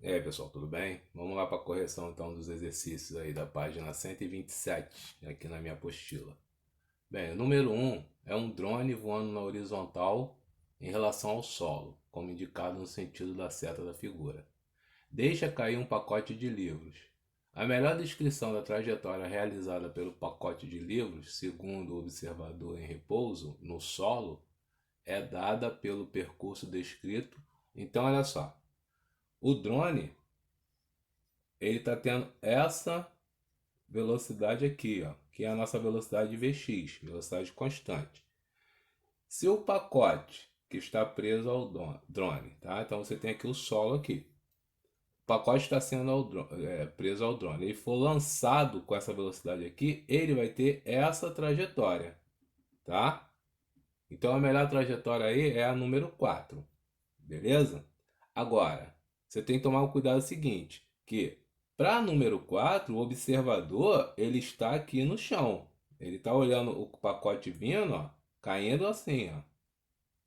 E aí, pessoal, tudo bem? Vamos lá para a correção então dos exercícios aí da página 127, aqui na minha apostila. Bem, o número 1 é um drone voando na horizontal em relação ao solo, como indicado no sentido da seta da figura. Deixa cair um pacote de livros. A melhor descrição da trajetória realizada pelo pacote de livros, segundo o observador em repouso, no solo, é dada pelo percurso descrito. Então, olha só, o drone ele está tendo essa velocidade aqui, ó, que é a nossa velocidade Vx, velocidade constante. Se o pacote que está preso ao drone, tá? Então você tem aqui o solo aqui. O pacote está sendo preso ao drone. Ele for lançado com essa velocidade aqui, ele vai ter essa trajetória, tá? Então a melhor trajetória aí é a número 4, beleza? Agora, você tem que tomar o cuidado seguinte, que para número 4 o observador ele está aqui no chão. Ele está olhando o pacote vindo, ó, caindo assim, ó.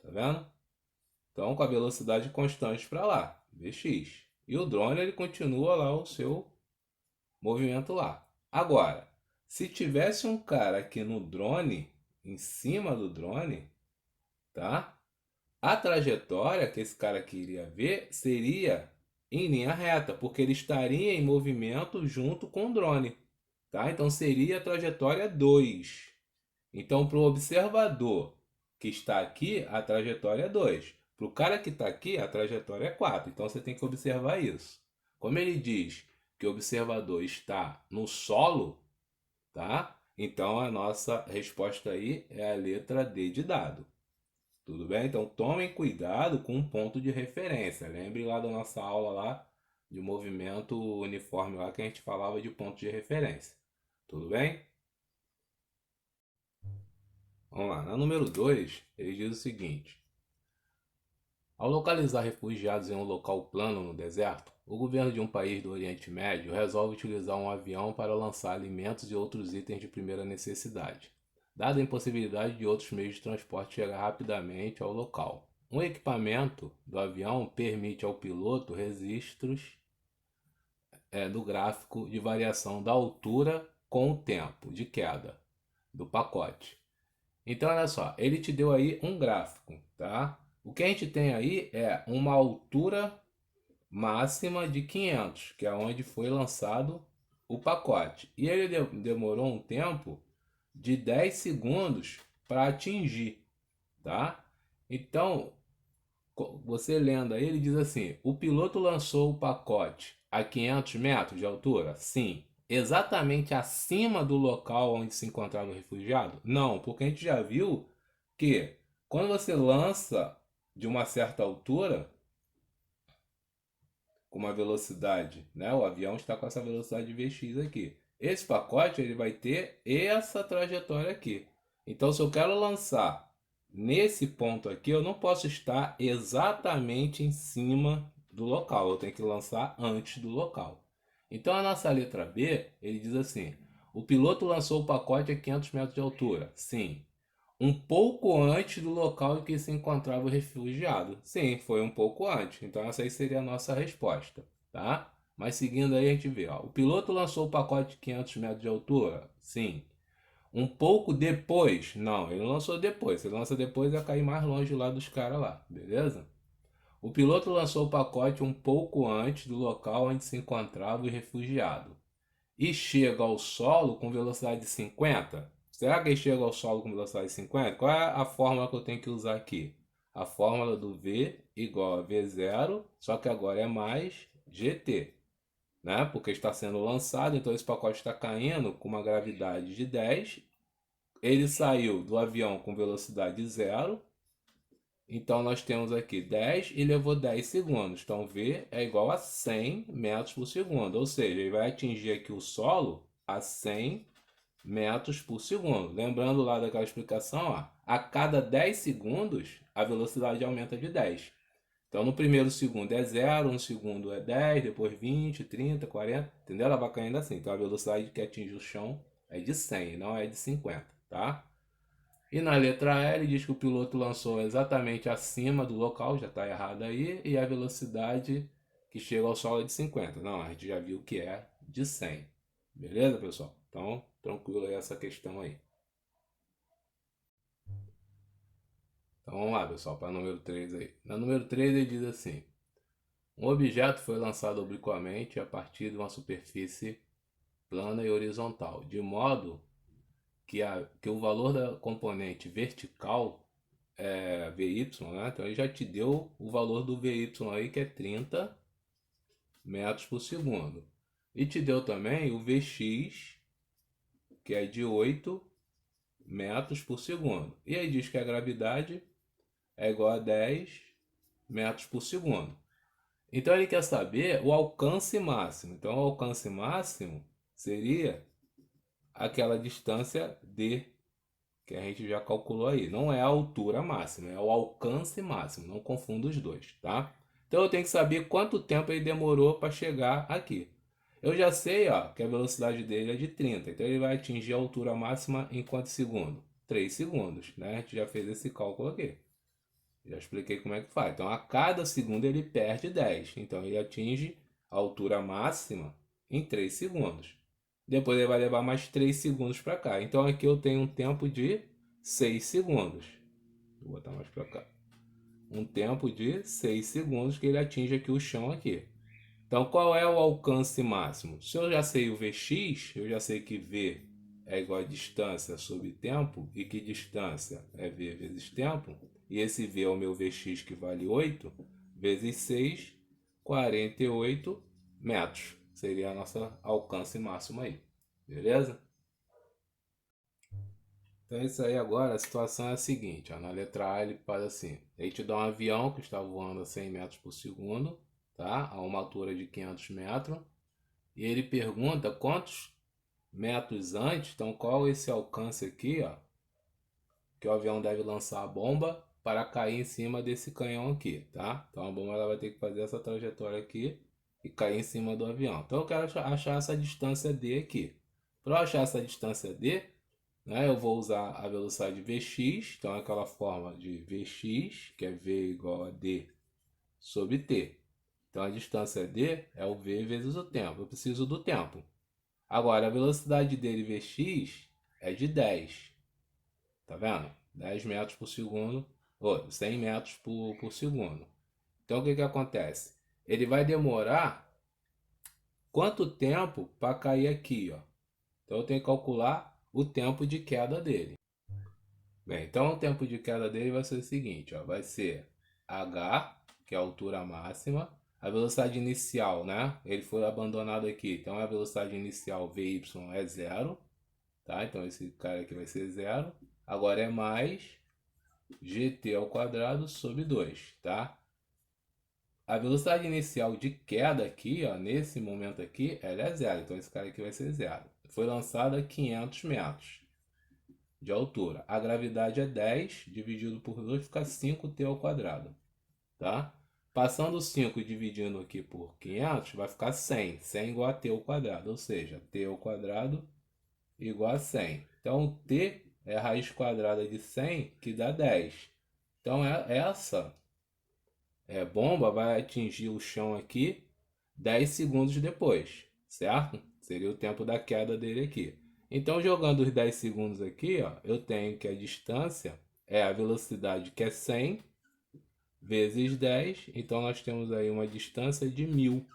Tá vendo? Então, com a velocidade constante para lá, Vx. E o drone ele continua lá o seu movimento lá. Agora, se tivesse um cara aqui no drone, em cima do drone, tá? A trajetória que esse cara queria ver seria em linha reta, porque ele estaria em movimento junto com o drone, tá? Então seria a trajetória 2. Então para o observador que está aqui, a trajetória é 2. Para o cara que está aqui, a trajetória é 4. Então você tem que observar isso. Como ele diz que o observador está no solo, tá? Então a nossa resposta aí é a letra D de dado. Tudo bem? Então tomem cuidado com um ponto de referência. Lembre lá da nossa aula lá de movimento uniforme lá que a gente falava de ponto de referência. Tudo bem? Vamos lá. Na número 2 ele diz o seguinte: ao localizar refugiados em um local plano no deserto, o governo de um país do Oriente Médio resolve utilizar um avião para lançar alimentos e outros itens de primeira necessidade, dada a impossibilidade de outros meios de transporte chegar rapidamente ao local. Um equipamento do avião permite ao piloto registros do gráfico de variação da altura com o tempo de queda do pacote. Então, olha só, ele te deu aí um gráfico, tá? O que a gente tem aí é uma altura máxima de 500, que é onde foi lançado o pacote. E ele demorou um tempo de 10 segundos para atingir, tá? Então, você lendo aí, ele diz assim: o piloto lançou o pacote a 500 metros de altura? Sim. Exatamente acima do local onde se encontrava o refugiado? Não, porque a gente já viu que quando você lança de uma certa altura, com uma velocidade, né? O avião está com essa velocidade Vx aqui. Esse pacote ele vai ter essa trajetória aqui. Então, se eu quero lançar nesse ponto aqui, eu não posso estar exatamente em cima do local. Eu tenho que lançar antes do local. Então, a nossa letra B, ele diz assim: o piloto lançou o pacote a 500 metros de altura. Sim, um pouco antes do local em que se encontrava o refugiado. Sim, foi um pouco antes. Então essa aí seria a nossa resposta, tá? Mas seguindo aí a gente vê, ó, o piloto lançou o pacote de 500 metros de altura? Sim. Um pouco depois? Não, ele não lançou depois. Se ele lança depois, vai cair mais longe lá dos caras lá, beleza? O piloto lançou o pacote um pouco antes do local onde se encontrava o refugiado e chega ao solo com velocidade de 50? Será que ele chega ao solo com velocidade de 50? Qual é a fórmula que eu tenho que usar aqui? A fórmula do V igual a V0, só que agora é mais GT, né? Porque está sendo lançado, então esse pacote está caindo com uma gravidade de 10. Ele saiu do avião com velocidade zero, então nós temos aqui 10 e levou 10 segundos. Então V é igual a 100 metros por segundo. Ou seja, ele vai atingir aqui o solo a 100 metros por segundo. Lembrando lá daquela explicação, ó, a cada 10 segundos a velocidade aumenta de 10. Então no primeiro segundo é 0, no segundo é 10, depois 20, 30, 40, entendeu? Ela vai caindo assim. Então a velocidade que atinge o chão é de 100, não é de 50, tá? E na letra L diz que o piloto lançou exatamente acima do local, já está errado aí, e a velocidade que chega ao solo é de 50. Não, a gente já viu que é de 100. Beleza, pessoal? Então, tranquilo aí essa questão aí. Então vamos lá, pessoal, para número 3 aí. Na número 3 ele diz assim: um objeto foi lançado obliquamente a partir de uma superfície plana e horizontal, de modo que o valor da componente vertical é VY, né? Então ele já te deu o valor do VY aí, que é 30 metros por segundo. E te deu também o Vx, que é de 8 metros por segundo. E aí diz que a gravidade é igual a 10 metros por segundo. Então ele quer saber o alcance máximo. Então o alcance máximo seria aquela distância d, que a gente já calculou aí. Não é a altura máxima, é o alcance máximo. Não confunda os dois, tá? Então eu tenho que saber quanto tempo ele demorou para chegar aqui. Eu já sei, ó, que a velocidade dele é de 30, então ele vai atingir a altura máxima em quantos segundos? 3 segundos, né? A gente já fez esse cálculo aqui. Já expliquei como é que faz. Então, a cada segundo ele perde 10. Então, ele atinge a altura máxima em 3 segundos. Depois ele vai levar mais 3 segundos para cá. Então, aqui eu tenho um tempo de 6 segundos. Vou botar mais para cá. Um tempo de 6 segundos que ele atinge aqui o chão aqui. Então, qual é o alcance máximo? Se eu já sei o Vx, eu já sei que V é igual a distância sobre tempo e que distância é V vezes tempo. E esse V é o meu Vx, que vale 8, vezes 6, 48 metros. Seria a nossa alcance máximo aí. Beleza? Então, isso aí agora, a situação é a seguinte. Ó, na letra A ele faz assim. Ele te dá um avião que está voando a 100 metros por segundo, tá? A uma altura de 500 metros. E ele pergunta quantos metros antes, então qual esse alcance aqui, ó, que o avião deve lançar a bomba para cair em cima desse canhão aqui, tá? Então a bomba ela vai ter que fazer essa trajetória aqui e cair em cima do avião. Então eu quero achar essa distância D aqui. Para achar essa distância D, né, eu vou usar a velocidade Vx, então é aquela forma de Vx, que é V igual a D sobre T. Então a distância D é o V vezes o tempo. Eu preciso do tempo. Agora, a velocidade dele Vx é de 10. Tá vendo? 10 metros por segundo, ou 100 metros por segundo. Então, o que acontece? Ele vai demorar quanto tempo para cair aqui, ó? Então, eu tenho que calcular o tempo de queda dele. Bem, então o tempo de queda dele vai ser o seguinte, ó, vai ser h, que é a altura máxima, a velocidade inicial, né? Ele foi abandonado aqui, então a velocidade inicial vy é zero, tá? Então esse cara aqui vai ser zero. Agora é mais gt ao quadrado sobre 2, tá? A velocidade inicial de queda aqui, ó, nesse momento aqui, ela é zero, então esse cara aqui vai ser zero. Foi lançado a 500 metros de altura. A gravidade é 10 dividido por 2 fica 5t ao quadrado, tá? Passando 5 e dividindo aqui por 500 vai ficar 100. 100 igual a t ao quadrado, ou seja, t ao quadrado igual a 100. Então t é a raiz quadrada de 100 que dá 10. Então essa bomba vai atingir o chão aqui 10 segundos depois, certo? Seria o tempo da queda dele aqui. Então, jogando os 10 segundos aqui, ó, eu tenho que a distância é a velocidade, que é 100 vezes 10. Então, nós temos aí uma distância de 1000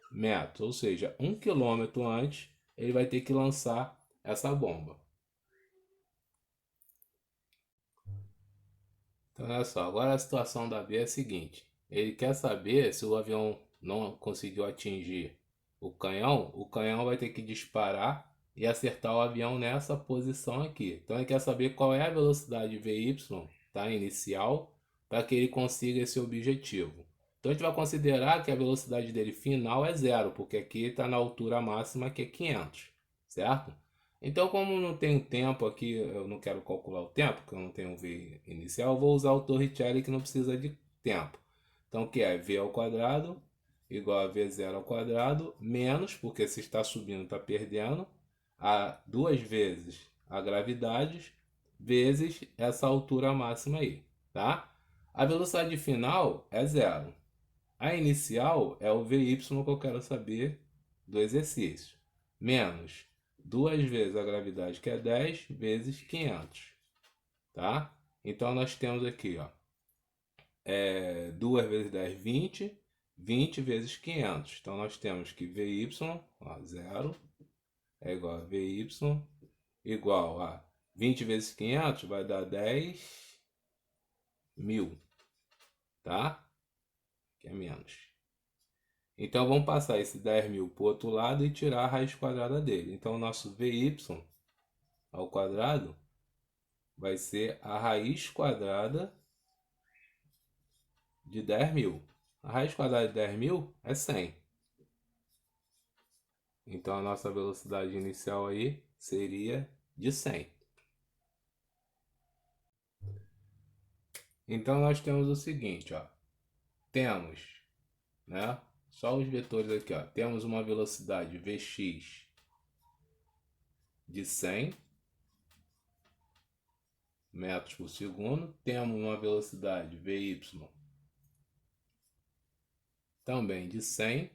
metros. Ou seja, 1 quilômetro antes, ele vai ter que lançar essa bomba. Então, olha só. Agora a situação da B é a seguinte. Ele quer saber se o avião não conseguiu atingir o canhão vai ter que disparar e acertar o avião nessa posição aqui. Então ele quer saber qual é a velocidade VY, tá, inicial, para que ele consiga esse objetivo. Então a gente vai considerar que a velocidade dele final é zero, porque aqui está na altura máxima que é 500, certo? Então, como não tem tempo aqui, eu não quero calcular o tempo, porque eu não tenho V inicial, eu vou usar o Torricelli, que não precisa de tempo. Então, que é V ao quadrado igual a V0 ao quadrado, menos, porque se está subindo, está perdendo, a 2 vezes a gravidade, vezes essa altura máxima aí, tá? A velocidade final é zero. A inicial é o VY que eu quero saber do exercício. Menos 2 vezes a gravidade, que é 10, vezes 500. Tá? Então, nós temos aqui, ó, 2 vezes 10, 20. 20 vezes 500. Então, nós temos que VY, ó, 0, é igual a VY, igual a 20 vezes 500, vai dar 10.000. Tá? Que é menos. Então, vamos passar esse 10.000 para o outro lado e tirar a raiz quadrada dele. Então, o nosso VY ao quadrado vai ser a raiz quadrada de 10.000. A raiz quadrada de 10.000 é 100. Então, a nossa velocidade inicial aí seria de 100. Então, nós temos o seguinte, ó. Temos, né? Só os vetores aqui, ó. Temos uma velocidade Vx de 100 metros por segundo. Temos uma velocidade Vy também de 100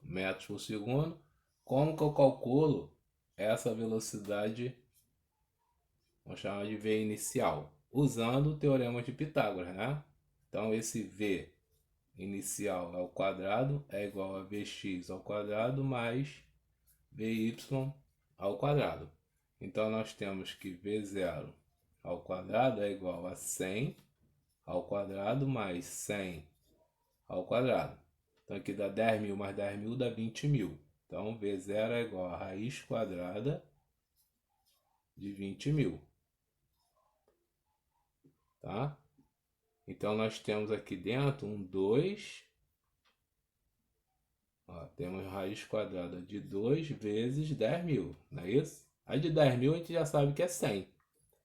metros por segundo. Como que eu calculo essa velocidade, vamos chamar de V inicial? Usando o teorema de Pitágoras, né? Então, esse V inicial ao quadrado é igual a Vx ao quadrado mais Vy ao quadrado. Então, nós temos que V0 ao quadrado é igual a 100 ao quadrado mais 100 ao quadrado. Então, aqui dá 10.000 mais 10.000 dá 20.000. Então, V0 é igual a raiz quadrada de 20.000. Tá? Então, nós temos aqui dentro um 2. Ó, temos raiz quadrada de 2 vezes 10.000, não é isso? A de 10.000 a gente já sabe que é 100.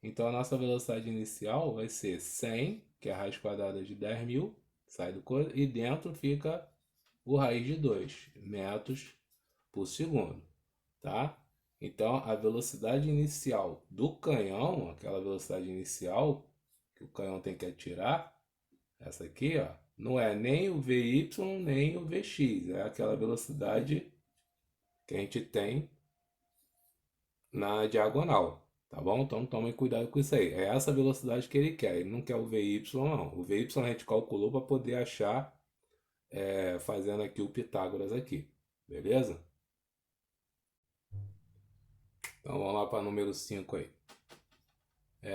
Então, a nossa velocidade inicial vai ser 100, que é a raiz quadrada de 10.000, sai do coisa, e dentro fica o raiz de 2 metros por segundo, tá? Então, a velocidade inicial do canhão, aquela velocidade inicial que o canhão tem que atirar, essa aqui, ó, não é nem o Vy nem o Vx, é aquela velocidade que a gente tem na diagonal, tá bom? Então tomem cuidado com isso aí. É essa velocidade que ele quer, ele não quer o Vy não. O Vy a gente calculou para poder achar, fazendo aqui o Pitágoras aqui, beleza? Então vamos lá para número 5 aí.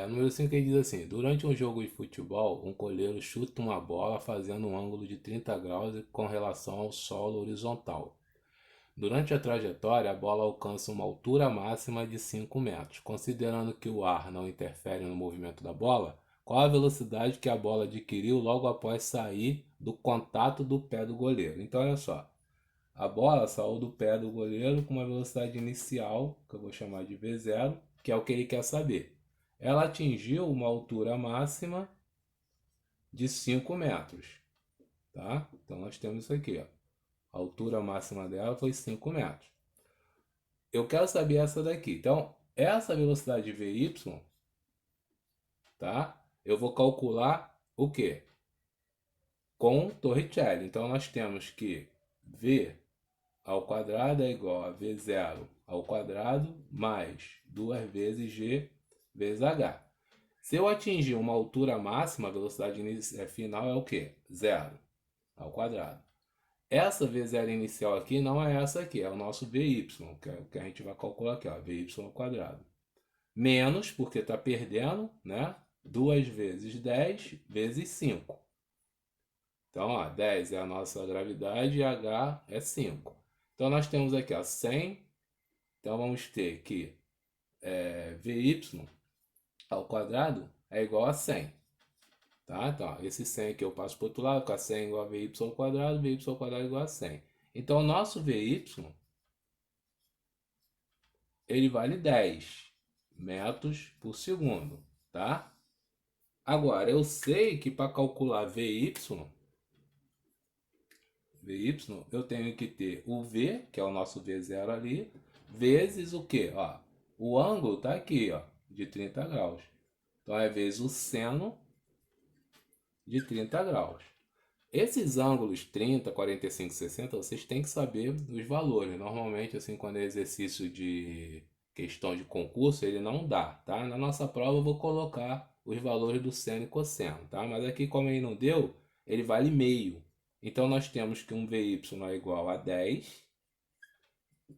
Número 5 ele diz assim: durante um jogo de futebol, um goleiro chuta uma bola fazendo um ângulo de 30 graus com relação ao solo horizontal. Durante a trajetória, a bola alcança uma altura máxima de 5 metros. Considerando que o ar não interfere no movimento da bola, qual a velocidade que a bola adquiriu logo após sair do contato do pé do goleiro? Então, olha só. A bola saiu do pé do goleiro com uma velocidade inicial, que eu vou chamar de V0, que é o que ele quer saber. Ela atingiu uma altura máxima de 5 metros. Tá? Então, nós temos isso aqui, ó. A altura máxima dela foi 5 metros. Eu quero saber essa daqui. Então, essa velocidade Vy, tá? Eu vou calcular o quê? Com Torricelli. Então, nós temos que V ao quadrado é igual a V0 ao quadrado mais 2 vezes G vezes H. Se eu atingir uma altura máxima, a velocidade final é o quê? 0 ao quadrado. Essa V0 inicial aqui não é essa aqui, é o nosso Vy, que é o que a gente vai calcular aqui, ó, Vy ao quadrado. Menos, porque está perdendo, né? 2 vezes 10 vezes 5. Então, ó, 10 é a nossa gravidade e H é 5. Então, nós temos aqui, ó, 100. Então, vamos ter que Vy ao quadrado é igual a 100. Tá? Então, ó, esse 100 aqui eu passo para o outro lado, fica 100 igual a Vy ao quadrado, Vy ao quadrado igual a 100. Então, o nosso Vy, ele vale 10 metros por segundo, tá? Agora, eu sei que para calcular Vy, eu tenho que ter o V, que é o nosso V0 ali, vezes o quê? Ó, o ângulo tá aqui, ó, de 30 graus. Então, é vezes o seno de 30 graus. Esses ângulos 30, 45, 60, vocês têm que saber os valores. Normalmente, assim, quando é exercício de questão de concurso, ele não dá, tá? Na nossa prova eu vou colocar os valores do seno e cosseno, tá? Mas aqui, como ele não deu, ele vale meio. Então, nós temos que um VY é igual a 10,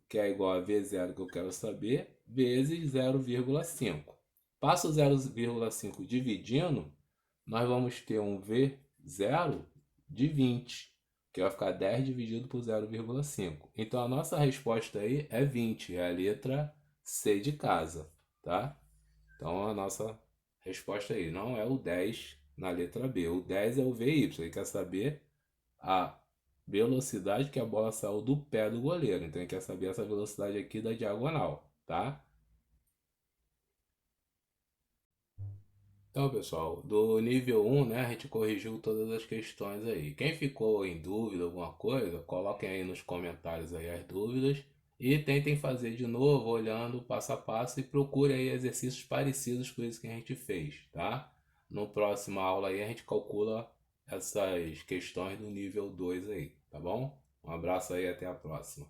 que é igual a V0, que eu quero saber, vezes 0,5. Passa o 0,5 dividindo, nós vamos ter um V0 de 20, que vai ficar 10 dividido por 0,5. Então a nossa resposta aí é 20, é a letra C de casa, tá? Então a nossa resposta aí não é o 10 na letra B, o 10 é o VY, ele quer saber a velocidade que a bola saiu do pé do goleiro. Então ele quer saber essa velocidade aqui da diagonal, tá? Então, pessoal, do nível 1, né, a gente corrigiu todas as questões aí. Quem ficou em dúvida alguma coisa, coloquem aí nos comentários aí as dúvidas e tentem fazer de novo, olhando passo a passo e procure aí exercícios parecidos com isso que a gente fez, tá? No próximo aula aí a gente calcula essas questões do nível 2 aí, tá bom? Um abraço aí, até a próxima.